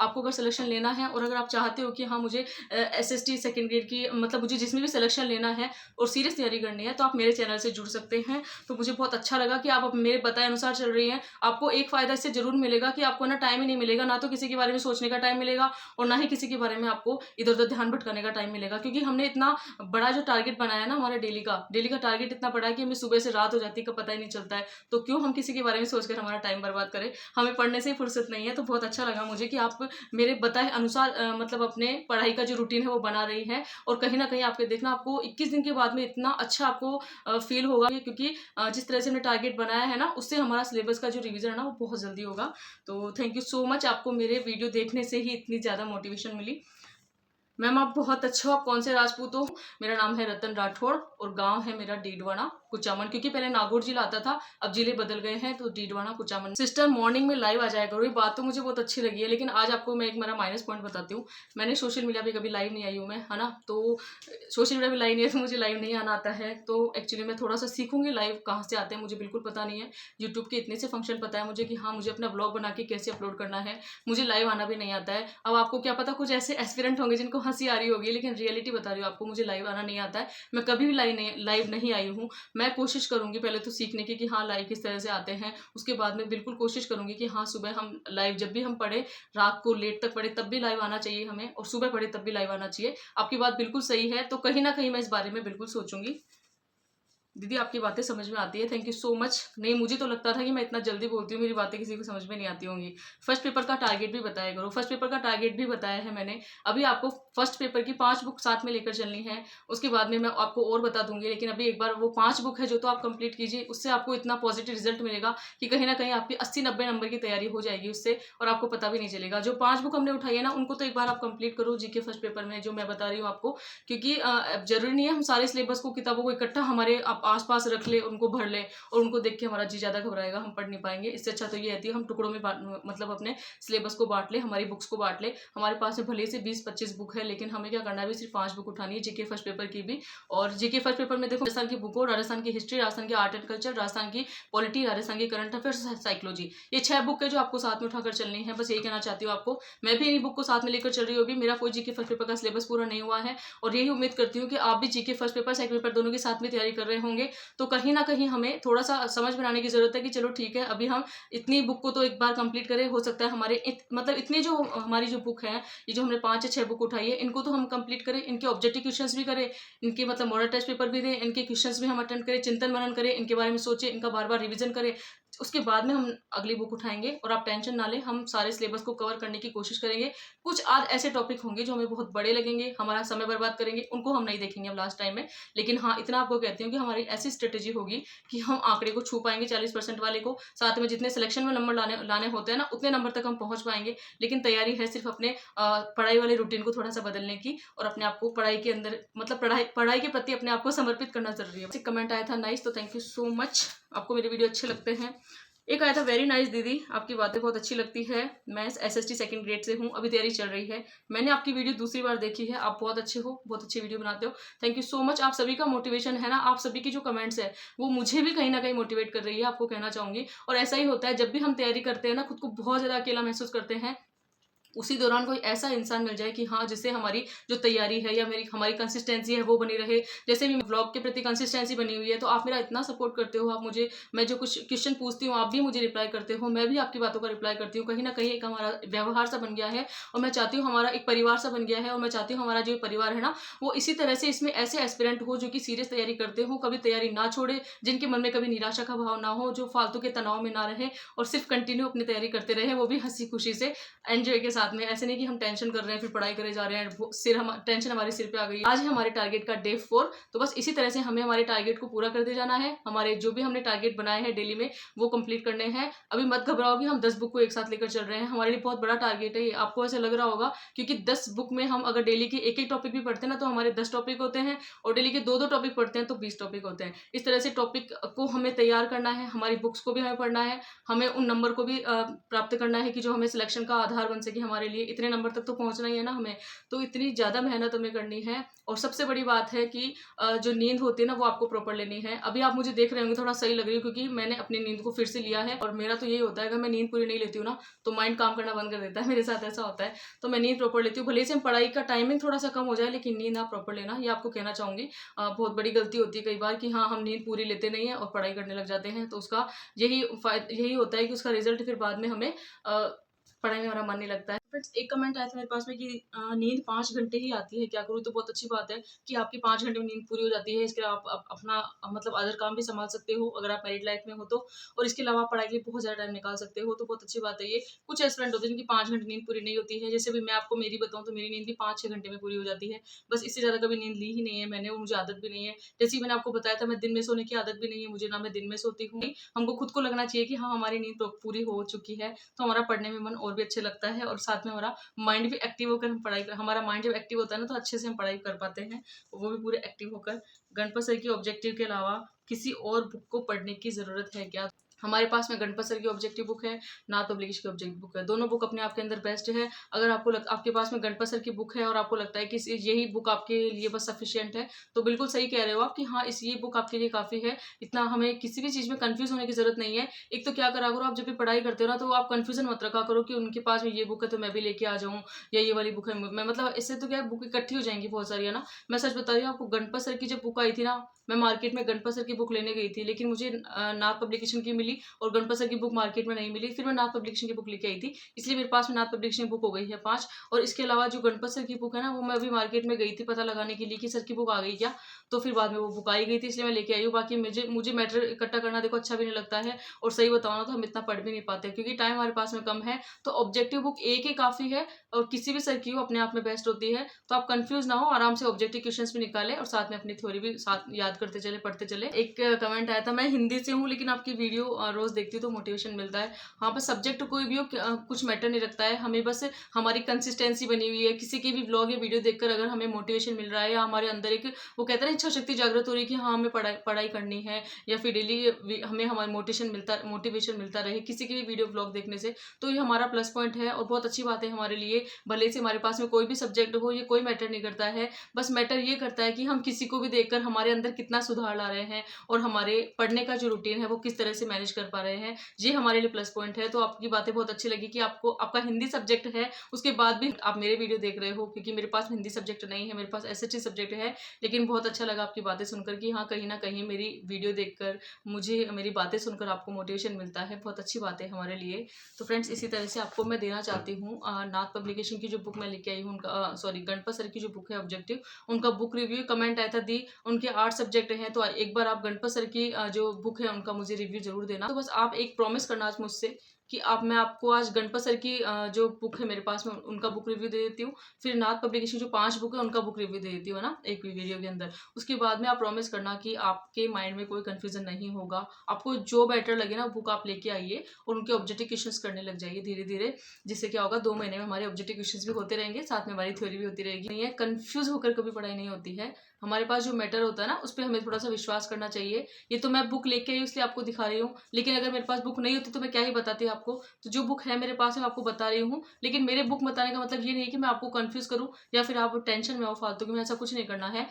आपको अगर सिलेक्शन लेना है और अगर आप चाहते हो कि हाँ मुझे SST सेकंड ग्रेड की मतलब मुझे जिसमें भी सिलेक्शन लेना है और सीरियस तैयारी करनी है, तो आप मेरे चैनल से जुड़ सकते हैं। तो मुझे बहुत अच्छा लगा कि आप मेरे बताए अनुसार चल रही हैं। आपको एक फ़ायदा इससे ज़रूर मिलेगा कि आपको ना टाइम ही नहीं मिलेगा, ना तो किसी के बारे में सोचने का टाइम मिलेगा और ना ही किसी के बारे में आपको इधर-उधर ध्यान भटकाने का टाइम मिलेगा। क्योंकि हमने इतना बड़ा जो टारगेट बनाया है ना हमारा डेली का टारगेट इतना बड़ा है कि हमें सुबह से रात हो जाती है, कब पता ही नहीं चलता है। तो क्यों हम किसी के बारे में सोचकर हमारा टाइम बर्बाद करें? हमें पढ़ने से ही फुर्सत नहीं है। तो बहुत अच्छा लगा मुझे कि आप मेरे बताए अनुसार मतलब अपने पढ़ाई का जो रूटीन है वो बना रही हैं और कहीं न कहीं आपके देखना आपको 21 दिन के बाद में इतना अच्छा आपको फ़ील होगा, क्योंकि जिस तरह से हमने टारगेट बनाया है ना, उससे हमारा सिलेबस का जो रिवीजन है ना वो बहुत जल्दी होगा। तो थैंक यू सो मच, आपको मेरे वीडियो देखने से ही इतनी ज़्यादा मोटिवेशन मिली। मैम आप बहुत अच्छे हो, आप कौन से राजपूत हो? मेरा नाम है रतन राठौड़ और गाँव है मेरा डीडवाना, कुचामन, क्योंकि पहले नागौर जिला आता था, अब जिले बदल गए हैं तो डीडवाना, कुचामन। सिस्टर मॉर्निंग में लाइव आ जाया करो, ये बात तो मुझे बहुत अच्छी लगी है, लेकिन आज आपको मैं एक मेरा माइनस पॉइंट बताती हूँ। मैंने सोशल मीडिया पे कभी लाइव नहीं आई हूँ मैं, है ना? तो सोशल मीडिया पे लाइव नहीं है तो मुझे लाइव नहीं आना आता है। तो एक्चुअली मैं थोड़ा-सा सीखूँगी लाइव कहाँ से आते हैं मुझे बिल्कुल पता नहीं है। यूट्यूब के इतने से फंक्शन पता है मुझे कि हाँ, मुझे अपना व्लॉग बना के कैसे अपलोड करना है। मुझे लाइव आना भी नहीं आता है। अब आपको क्या पता कुछ ऐसे एस्पिरेंट होंगे जिनको हँसी आ रही होगी, लेकिन रियलिटी बता रही हूँ आपको, मुझे लाइव आना नहीं आता है। मैं कभी भी लाइव नहीं आई हूँ। मैं कोशिश करूँगी पहले तो सीखने की कि हाँ, लाइव किस तरह से आते हैं। उसके बाद में बिल्कुल कोशिश करूँगी कि हाँ, सुबह हम लाइव जब भी हम पढ़ें, रात को लेट तक पढ़ें तब भी लाइव आना चाहिए हमें और सुबह पढ़ें तब भी लाइव आना चाहिए। आपकी बात बिल्कुल सही है, तो कहीं न कहीं मैं इस बारे में बिल्कुल सोचूँगी। दीदी आपकी बातें समझ में आती है, थैंक यू सो मच। नहीं मुझे तो लगता था कि मैं इतना जल्दी बोलती हूँ, मेरी बातें किसी को समझ में नहीं आती होंगी। फर्स्ट पेपर का टारगेट भी बताया करो, फर्स्ट पेपर का टारगेट भी बताया है मैंने। अभी आपको फर्स्ट पेपर की 5 बुक साथ में लेकर चलनी है, उसके बाद में मैं आपको और बता दूँगी, लेकिन अभी एक बार वो 5 बुक है जो तो आप कंप्लीट कीजिए, उससे आपको इतना पॉजिटिव रिजल्ट मिलेगा कि कहीं न कहीं आपकी 80-90 नंबर की तैयारी हो जाएगी उससे और आपको पता भी नहीं चलेगा। जो 5 बुक हमने उठाई है ना, उनको तो एक बार आप कंप्लीट करो जीके फर्स्ट पेपर में, जो मैं बता रही हूँ आपको, क्योंकि अब ज़रूरी नहीं है हम सारे सिलेबस को, किताबों को इकट्ठा हमारे आस-पास रख लें, उनको भर लें और उनको देख के हमारा जी ज़्यादा घबराएगा, हम पढ़ नहीं पाएँगे। इससे अच्छा तो ये रहती है हम टुकड़ों में मतलब अपने सिलेबस को बाँट लें, हमारी बुक्स को बाँट लें। हमारे पास में भले से 20-25 बुक है, लेकिन हमें क्या करना है, अभी सिर्फ 5 बुक उठानी है जीके फर्स्ट पेपर की भी। और जीके फर्स्ट पेपर में देखो, राजस्थान की बुक हो, राजस्थान की हिस्ट्री, राजस्थान की आर्ट एंड कल्चर, राजस्थान की पॉलिटी, राजस्थान की करंट अफेयर्स, साइकोलॉजी, ये 6 बुक है जो आपको साथ में उठाकर चलनी है। बस यही कहना चाहती हूँ आपको। मैं भी इन्हीं बुक को साथ में लेकर चल रही हूँ अभी। मेरा कोई जीके फर्स्ट पेपर का सिलेबस पूरा नहीं हुआ है और यही उम्मीद करती हूँ कि आप भी GK first paper, second paper दोनों के साथ में तैयारी कर रहे होंगे। तो कहीं न कहीं हमें थोड़ा-सा समझ में आने की ज़रूरत है कि चलो ठीक है, अभी हम इतनी बुक को तो एक बार कंप्लीट करें। हो सकता है हमारे मतलब इतनी जो हमारी जो बुक है, ये जो हमने 5 या 6 बुक उठाई है, इनको तो हम कंप्लीट करें, इनके ऑब्जेक्टिव क्वेश्चंस भी करें, इनके मतलब मॉडल टेस्ट पेपर भी दें, इनके क्वेश्चंस भी हम अटेंड करें, चिंतन मनन करें, इनके बारे में सोचें, इनका बार-बार रिवीजन करें। उसके बाद में हम अगली बुक उठाएँगे और आप टेंशन ना लें, हम सारे सिलेबस को कवर करने की कोशिश करेंगे। कुछ आज ऐसे टॉपिक होंगे जो हमें बहुत बड़े लगेंगे, हमारा समय बर्बाद करेंगे, उनको हम नहीं देखेंगे अब लास्ट टाइम में। लेकिन हाँ, इतना आपको कहती हूँ कि हमारी ऐसी स्ट्रेटेजी होगी कि हम आंकड़े को छू पाएँगे 40% वाले को, साथ में जितने सिलेक्शन में नंबर लाने लाने होते हैं ना, उतने नंबर तक हम पहुँच पाएँगे। लेकिन तैयारी है सिर्फ़ अपने पढ़ाई वाले रूटीन को थोड़ा-सा बदलने की और अपने आप को पढ़ाई के अंदर मतलब पढ़ाई पढ़ाई के प्रति अपने आप को समर्पित करना ज़रूरी है। एक कमेंट आया था नाइस, तो थैंक यू सो मच। आपको मेरे वीडियो अच्छे लगते हैं। एक आया था वेरी नाइस दीदी, आपकी बातें बहुत अच्छी लगती है। मैं एसएसटी सेकंड ग्रेड से हूँ, अभी तैयारी चल रही है। मैंने आपकी वीडियो दूसरी बार देखी है, आप बहुत अच्छे हो, बहुत अच्छी वीडियो बनाते हो। Thank you so much. आप सभी का मोटिवेशन है ना, आप सभी की जो कमेंट्स है, वो मुझे भी कहीं न कहीं मोटिवेट कर रही है, आपको कहना चाहूँगी। और ऐसा ही होता है जब भी हम तैयारी करते हैं ना, खुद को बहुत ज़्यादा अकेला महसूस करते हैं, उसी दौरान कोई ऐसा इंसान मिल जाए कि हाँ, जिससे हमारी जो तैयारी है या मेरी हमारी कंसिस्टेंसी है वो बनी रहे। जैसे भी व्लॉग के प्रति कंसिस्टेंसी बनी हुई है, तो आप मेरा इतना सपोर्ट करते हो, आप मुझे, मैं जो कुछ क्वेश्चन पूछती हूँ आप भी मुझे रिप्लाई करते हो, मैं भी आपकी बातों का रिप्लाई करती हूँ। कहीं न कहीं एक हमारा व्यवहार सा बन गया है और मैं चाहती हूँ हमारा एक परिवार सा बन गया है और मैं चाहती हूँ हमारा जो परिवार है ना, वो इसी तरह से इसमें ऐसे एस्पिरेंट हो जो कि सीरियस तैयारी करते हो, कभी तैयारी ना छोड़े, जिनके मन में कभी निराशा का भाव ना हो, जो फालतू के तनाव में ना रहे और सिर्फ कंटिन्यू अपनी तैयारी करते रहे, वो भी हँसी-खुशी से, एन्जॉय के साथ में। ऐसे नहीं कि हम टेंशन कर रहे हैं फिर पढ़ाई करे जा रहे हैं, टेंशन हमारे सिर पे आ गई है। आज है हमारे टारगेट का डे 4, तो बस इसी तरह से हमें हमारे टारगेट को पूरा करते जाना है। हमारे जो भी हमने टारगेट बनाए हैं डेली में, वो कंप्लीट करने हैं। अभी मत घबराओ कि हम 10 बुक को एक साथ लेकर चल रहे हैं, हमारे लिए बहुत बड़ा टारगेट है ये, आपको ऐसा लग रहा होगा, क्योंकि 10 बुक में हम अगर डेली के एक-एक टॉपिक भी पढ़ते हैं ना, तो हमारे 10 टॉपिक होते हैं और डेली के 2-2 टॉपिक पढ़ते हैं तो 20 टॉपिक होते हैं। इस तरह से टॉपिक को हमें तैयार करना है, हमारी बुक्स को भी हमें पढ़ना है, हमें उन नंबर को भी प्राप्त करना है कि जो हमें सिलेक्शन का आधार बन सके, हमारे लिए, इतने नंबर तक तो पहुँचना ही है ना हमें, तो इतनी ज़्यादा मेहनत हमें करनी है। और सबसे बड़ी बात है कि जो नींद होती है ना वो आपको प्रॉपर लेनी है। अभी आप मुझे देख रहे होंगे थोड़ा सही लग रही हूँ क्योंकि मैंने अपनी नींद को फिर से लिया है, और मेरा तो यही होता है अगर मैं नींद पूरी नहीं लेती हूँ ना तो माइंड काम करना बंद कर देता है, मेरे साथ ऐसा होता है। तो मैं नींद प्रॉपर लेती हूँ, भले से पढ़ाई का टाइमिंग थोड़ा सा कम हो जाए लेकिन नींद आप प्रॉपर लेना, ये आपको कहना चाहूँगी। बहुत बड़ी गलती होती है कई बार कि हाँ, हम नींद पूरी लेते नहीं हैं और पढ़ाई करने लग जाते हैं, तो उसका यही होता है कि उसका रिजल्ट फिर बाद में हमें पढ़ाई में हमारा मन नहीं लगता है। फ्रेंड्स, एक कमेंट आया था मेरे पास में कि नींद 5 घंटे ही आती है, क्या करूँ? तो बहुत अच्छी बात है कि आपकी 5 घंटे में नींद पूरी हो जाती है। इसके अलावा आप अपना मतलब अदर काम भी सँभाल सकते हो अगर आप मैरिड लाइफ़ में हो तो, और इसके अलावा आप पढ़ाई के लिए बहुत ज़्यादा टाइम निकाल सकते हो, तो बहुत अच्छी बात है ये। कुछ एस्पिरेंट होते हैं जिनकी 5 घंटे नींद पूरी नहीं होती है, जैसे भी मैं आपको मेरी बताऊँ तो मेरी नींद भी 5-6 घंटे में पूरी हो जाती है। बस इससे ज़्यादा कभी नींद ली ही नहीं है मैंने, और मुझे आदत भी नहीं है। जैसे कि मैंने आपको बताया था, मैं दिन में सोने की आदत भी नहीं है मुझे, ना मैं दिन में सोती हूँ। हमको खुद को लगना चाहिए कि हाँ, हमारी नींद तो पूरी हो चुकी है, तो हमारा पढ़ने में मन और भी अच्छा लगता है, और साथ में हमारा माइंड भी एक्टिव होकर हम पढ़ाई कर, हमारा माइंड जब एक्टिव होता है ना तो अच्छे से हम पढ़ाई कर पाते हैं, वो भी पूरे एक्टिव होकर। गणपत सर की ऑब्जेक्टिव के अलावा किसी और बुक को पढ़ने की ज़रूरत है क्या? हमारे पास में गणपत सर की ऑब्जेक्टिव बुक है, नाथ पब्लिकेशन की ऑब्जेक्टिव बुक है। दोनों बुक अपने आप के अंदर बेस्ट है। अगर आपके पास में गणपत सर की बुक है और आपको लगता है कि यही बुक आपके लिए बस सफिशिएंट है, तो बिल्कुल सही कह रहे हो आप कि हाँ, ये बुक आपके लिए काफ़ी है। इतना हमें किसी भी चीज़ में कन्फ्यूज़ होने की ज़रूरत नहीं है। एक तो क्या करा करो, आप जब भी पढ़ाई करते हो ना तो आप कन्फ्यूज़न मत रखा करो कि उनके पास में ये बुक है तो मैं भी लेके आ जाऊँ, या ये वाली बुक है। मैं मतलब इससे तो क्या है, बुक इकट्ठी हो जाएँगी बहुत सारी, है ना? मैं सच बता रही हूँ आपको, गणपत सर की जब बुक आई थी ना, मैं मार्केट में गणपत सर की बुक लेने गई थी, लेकिन मुझे नाथ पब्लिकेशन की मिली और गणपत सर की बुक मार्केट में नहीं मिली। फिर मैं नाथ पब्लिकेशन की बुक लेके आई थी, इसलिए मेरे पास में नाथ पब्लिकेशन की बुक हो गई है 5। और इसके अलावा जो गणपत सर की बुक है ना, वो मैं अभी मार्केट में गई थी पता लगाने के लिए कि सर की बुक आ गई क्या, तो फिर बाद में वो बुक आई गई थी, इसलिए मैं लेके आई हूँ। बाकी मुझे मुझे मैटर इकट्ठा करना देखो अच्छा भी नहीं लगता है, और सही बताऊँ ना तो हम इतना पढ़ भी नहीं पाते क्योंकि टाइम हमारे पास में कम है। तो ऑब्जेक्टिव बुक एक ही काफ़ी है, और किसी भी सर की हो अपने आप में बेस्ट होती है। तो आप कंफ्यूज ना हो, आराम से ऑब्जेक्टिव क्वेश्चंस भी निकालें और साथ में अपनी थ्योरी भी साथ याद करते चले, पढ़ते चले। एक कमेंट आया था, मैं हिंदी से हूँ लेकिन आपकी वीडियो रोज देखती हूँ तो मोटिवेशन मिलता है। हाँ, बस सब्जेक्ट कोई भी हो कुछ मैटर नहीं रखता है, हमें बस हमारी कंसिस्टेंसी बनी हुई है। किसी की भी व्लॉग या वीडियो देखकर अगर हमें मोटिवेशन मिल रहा है, या हमारे अंदर एक वो कहते हैं ना इच्छा शक्ति जागृत हो रही है कि हाँ, हमें पढ़ाई पढ़ाई करनी है, या फिर डेली हमें हमारा मोटिवेशन मिलता रहे किसी की भी वीडियो व्लॉग देखने से, तो ये हमारा प्लस पॉइंट है और बहुत अच्छी बात है हमारे लिए। भले से हमारे पास में कोई भी सब्जेक्ट हो, ये कोई मैटर नहीं करता है, बस मैटर ये करता है कि हम किसी को भी देखकर हमारे अंदर कितना सुधार ला रहे हैं, और हमारे पढ़ने का जो रूटीन है वो किस तरह से मैनेज कर पा रहे हैं, ये हमारे लिए प्लस पॉइंट है। तो आपकी बातें बहुत अच्छी लगी कि आपको आपका हिंदी सब्जेक्ट है, उसके बाद भी आप मेरे वीडियो देख रहे हो, क्योंकि मेरे पास हिंदी सब्जेक्ट नहीं है, मेरे पास एसएसटी सब्जेक्ट है। लेकिन बहुत अच्छा लगा आपकी बातें सुनकर कि हाँ, कहीं ना कहीं मेरी वीडियो देखकर मुझे मेरी बातें सुनकर आपको मोटिवेशन मिलता है, बहुत अच्छी बात है हमारे लिए। तो फ्रेंड्स, इसी तरह से आपको मैं देना चाहती हूँ नाथ पब्लिकेशन की जो बुक मैं लेके आई हूँ, उनका सॉरी गणपत सर की जो बुक है ऑब्जेक्टिव, उनका बुक रिव्यू कमेंट आया था दी, उनके 8 सब्जेक्ट हैं, तो एक बार आप गणपत सर की जो बुक है उनका मुझे रिव्यू जरूर देना। तो बस आप एक प्रॉमिस करना आज मुझसे कि मैं आपको आज गणपत सर की जो बुक है मेरे पास में उनका बुक रिव्यू दे देती हूँ, फिर नाथ पब्लिकेशन जो 5 बुक है उनका बुक रिव्यू दे देती हूँ, है ना, एक वीडियो के अंदर। उसके बाद में आप प्रॉमिस करना कि आपके माइंड में कोई कंफ्यूजन नहीं होगा, आपको जो बेटर लगे ना बुक आप लेके आइए और उनके ऑब्जेक्टिव क्वेश्चंस करने लग जाइए धीरे धीरे। जिससे क्या होगा, 2 महीने में हमारे ऑब्जेक्टिव क्वेश्चंस भी होते रहेंगे, साथ में हमारी थ्योरी भी होती रहेगी। नहीं है, कंफ्यूज होकर कभी पढ़ाई नहीं होती है। हमारे पास जो मैटर होता है ना, उस पर हमें थोड़ा सा विश्वास करना चाहिए। ये तो मैं बुक लेके आई इसलिए आपको दिखा रही हूँ, लेकिन अगर मेरे पास बुक नहीं होती तो मैं क्या ही बताती आपको। तो जो बुक है मेरे पास मैं आपको बता रही हूँ, लेकिन मेरे बुक बताने का मतलब ये नहीं है कि मैं आपको कंफ्यूज करूँ या फिर आप टेंशन में हो फालतू की, मैं ऐसा कुछ नहीं करना है।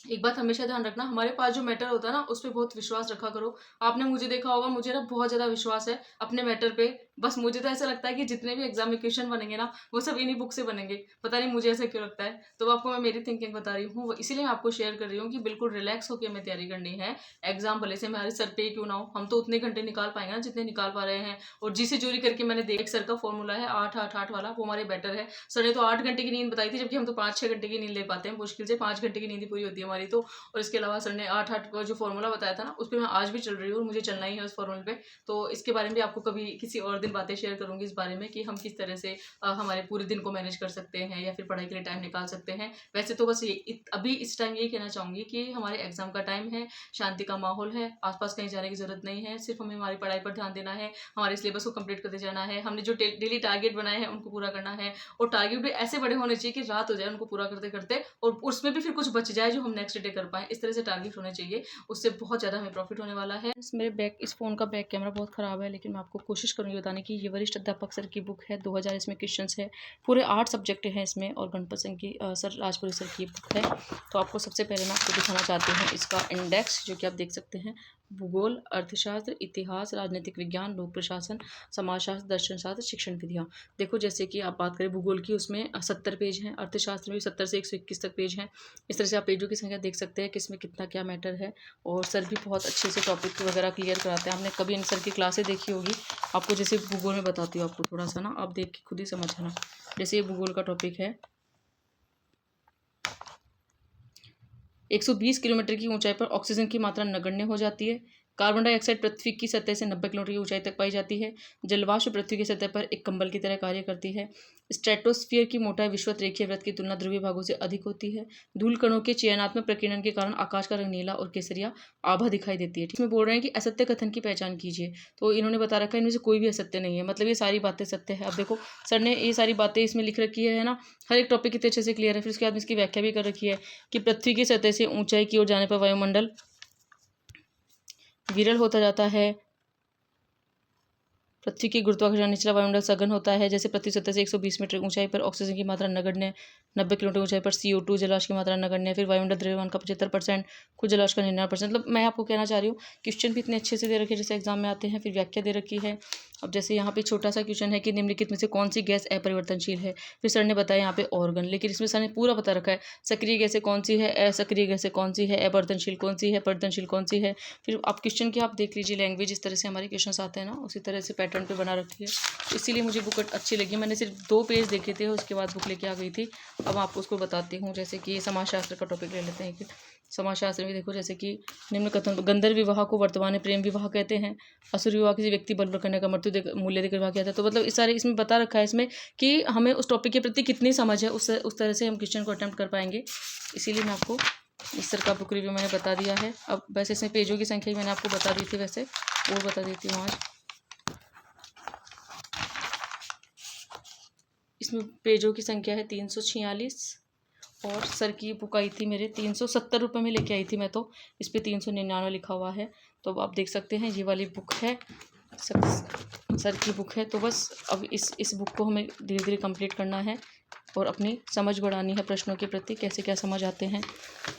एक बात हमेशा ध्यान रखना, हमारे पास जो मैटर होता है ना उस पर बहुत विश्वास रखा करो। आपने मुझे देखा होगा, मुझे ना बहुत ज़्यादा विश्वास है अपने मैटर पे। बस मुझे तो ऐसा लगता है कि जितने भी एग्जाम में क्वेश्चन बनेंगे ना वो सब इन्हीं बुक से बनेंगे, पता नहीं मुझे ऐसा क्यों लगता है। तो आपको मैं मेरी थिंकिंग बता रही हूँ, इसीलिए मैं आपको शेयर कर रही हूँ कि बिल्कुल रिलैक्स होकर हमें तैयारी करनी है। एग्जाम भले से हमारे सर पे ही क्यों ना हो, हम तो उतने घंटे निकाल पाएंगे ना जितने निकाल पा रहे हैं। और जिसे चोरी करके मैंने देख, सर का फॉर्मूला है 8-8-8 वाला, वो हमारे बेटर है। सर ने तो 8 घंटे की नींद बताई थी, जबकि हम तो 5-6 घंटे की नींद ले पाते हैं, मुश्किल से 5 घंटे की नींद ही पूरी होती है हमारी तो। और इसके अलावा सर ने 8-8 का जो फॉर्मूला बताया था ना, उस पर मैं आज भी चल रही हूँ और मुझे चलना ही है उस फॉर्मूले पे। तो इसके बारे में भी आपको कभी किसी और दिन बातें शेयर करूंगी इस बारे में कि हम किस तरह से हमारे पूरे दिन को मैनेज कर सकते हैं या फिर पढ़ाई के लिए टाइम निकाल सकते हैं। वैसे तो बस अभी इस टाइम यही कहना चाहूंगी कि हमारे एग्जाम का टाइम है, शांति का माहौल है, आसपास कहीं जाने की जरूरत नहीं है, सिर्फ हमें हमारी पढ़ाई पर ध्यान देना है, हमारे सिलेबस को कंप्लीट करते जाना है, हमने जो डेली टारगेट बनाए हैं उनको पूरा करना है। और टारगेट भी ऐसे बड़े होने चाहिए कि रात हो जाए उनको पूरा करते करते, और उसमें भी फिर कुछ बच जाए जो हम नेक्स्ट डे कर पाए, इस तरह से टारगेट होने चाहिए। उससे बहुत ज़्यादा हमें प्रॉफिट होने वाला है। मेरे बैक इस फ़ोन का बैक कैमरा बहुत ख़राब है, लेकिन मैं आपको कोशिश करूँगी बताने यानी कि ये वरिष्ठ अध्यापक सर की बुक है। 2000 इसमें क्वेश्चंस है, पूरे 8 सब्जेक्ट हैं इसमें, और गणपत सिंह की सर राजपुरी सर की बुक है। तो आपको सबसे पहले मैं आपको दिखाना चाहती हूँ इसका इंडेक्स, जो कि आप देख सकते हैं। भूगोल, अर्थशास्त्र, इतिहास, राजनीतिक विज्ञान, लोक प्रशासन, समाजशास्त्र, दर्शन शास्त्र, शिक्षण विधियाँ। देखो जैसे कि आप बात करें भूगोल की, उसमें 70 पेज हैं, अर्थशास्त्र में भी 70 से 121 तक पेज हैं। इस तरह से आप पेजों की संख्या देख सकते हैं कि इसमें कितना क्या मैटर है। और सर भी बहुत अच्छे से टॉपिक वगैरह क्लियर कराते हैं। आपने कभी इन सर की क्लासें देखी होगी। आपको जैसे भूगोल में बताती हूँ, आपको थोड़ा सा ना आप देख के खुद ही समझना। जैसे ये भूगोल का टॉपिक है, 120 किलोमीटर की ऊंचाई पर ऑक्सीजन की मात्रा नगण्य हो जाती है। कार्बन डाइऑक्साइड पृथ्वी की सतह से 90 किलोमीटर की ऊंचाई तक पाई जाती है। जलवाष्प पृथ्वी की सतह पर एक कंबल की तरह कार्य करती है। स्ट्रेटोस्फीयर की मोटाई विषुवत रेखीय वृत्त की तुलना ध्रुवीय भागों से अधिक होती है। धूल कणों के चयनात्मक प्रकीर्णन के कारण आकाश का रंग नीला और केसरिया आभा दिखाई देती है। इसमें बोल रहे हैं कि असत्य कथन की पहचान कीजिए। तो इन्होंने बता रखा है इनमें से कोई भी असत्य नहीं है, मतलब ये सारी बातें सत्य है। अब देखो सर ने ये सारी बातें इसमें लिख रखी है ना, हर एक टॉपिक कितने अच्छे से क्लियर है। फिर उसके बाद इसकी व्याख्या भी कर रखी है कि पृथ्वी की सतह से ऊंचाई की ओर जाने पर वायुमंडल विरल होता जाता है। पृथ्वी की गुरुत्वाकर्षण निचला वायुमंडल सघन होता है। जैसे पृथ्वी सतह से 120 मीटर ऊंचाई पर ऑक्सीजन की मात्रा नगण्य, 90 किलोमीटर ऊंचाई पर CO2 जलांश की मात्रा नगण्य, फिर वायुमंडल द्रव्यमान का 75%, खुद जलांश का 99%। मतलब मैं आपको कहना चाह रही हूँ क्वेश्चन भी इतने अच्छे से दे रखे हैं जैसे एग्जाम में आते हैं। फिर व्याख्या दे रखी है। अब जैसे यहाँ पे छोटा सा क्वेश्चन है कि निम्नलिखित में से कौन सी गैस अपरिवर्तनशील है। फिर सर ने बताया यहाँ पे ऑर्गन, लेकिन इसमें सर ने पूरा बता रखा है सक्रिय गैसें कौन सी है, असक्रिय गैसें कौन सी है, अपरिवर्तनशील कौन सी है, परिवर्तनशील कौन सी है। फिर आप क्वेश्चन की आप देख लीजिए लैंग्वेज, इस तरह से हमारे क्वेश्चन आते हैं ना, उसी तरह से पैटर्न पे बना रखी है। इसीलिए मुझे बुक अच्छी लगी। मैंने सिर्फ 2 पेज देखे थे, उसके बाद बुक लेके आ गई थी। अब आपको उसको बताती हूँ। जैसे कि समाजशास्त्र का टॉपिक ले लेते हैं कि समाजशास्त्र में देखो जैसे कि निम्न कथन, गंधर्व विवाह को वर्तमान में प्रेम विवाह कहते हैं। असुर विवाह किसी व्यक्ति बल करने का मृत्यु मूल्य देकर विवाह किया था। तो मतलब इस सारे इसमें बता रखा है इसमें कि हमें उस टॉपिक के प्रति कितनी समझ है, उस तरह से हम क्वेश्चन को अटेम्प्ट कर पाएंगे। इसीलिए मैं आपको इस तरह का बुक रिव्यू मैंने बता दिया है। अब वैसे इसमें पेजों की संख्या मैंने आपको बता दी थी, वैसे और बता देती हूँ आज। इसमें पेजों की संख्या है 346, और सर की बुक आई थी मेरे 370 रुपये में लेके आई थी मैं। तो इस पर 399 लिखा हुआ है। तो अब आप देख सकते हैं ये वाली बुक है, सर की बुक है। तो बस अब इस बुक को हमें धीरे धीरे कंप्लीट करना है और अपनी समझ बढ़ानी है प्रश्नों के प्रति, कैसे क्या समझ आते हैं।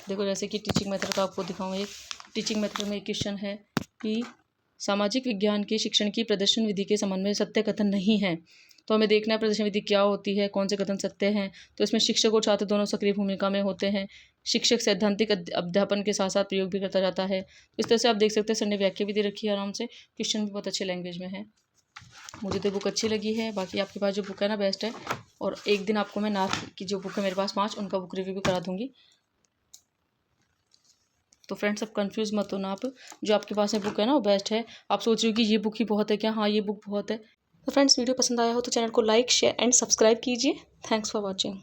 देखो जैसे कि टीचिंग मेथड का आपको दिखाऊँ। एक टीचिंग मेथड में एक क्वेश्चन है कि सामाजिक विज्ञान के शिक्षण की प्रदर्शन विधि के संबंध में सत्य कथन नहीं है। तो हमें देखना है प्रदर्शन विधि क्या होती है, कौन से कथन सत्य हैं। तो इसमें शिक्षक और छात्र दोनों सक्रिय भूमिका में होते हैं। शिक्षक सैद्धांतिक अध्यापन के साथ साथ प्रयोग भी करता जाता है। इस तरह से आप देख सकते हैं सर ने व्याख्या भी दे रखी है आराम से। क्वेश्चन भी बहुत अच्छे लैंग्वेज में है। मुझे तो बुक अच्छी लगी है। बाकी आपके पास जो बुक है ना बेस्ट है। और एक दिन आपको मैं नाथ की जो बुक है मेरे पास 5, उनका बुक रिव्यू भी करा दूंगी। तो फ्रेंड्स अब कंफ्यूज मत हो ना आप, जो आपके पास है बुक है ना वो बेस्ट है। आप सोच रहे हो कि ये बुक ही बहुत है क्या? हाँ ये बुक बहुत है। तो फ्रेंड्स वीडियो पसंद आया हो तो चैनल को लाइक, शेयर एंड सब्सक्राइब कीजिए। Thanks for watching.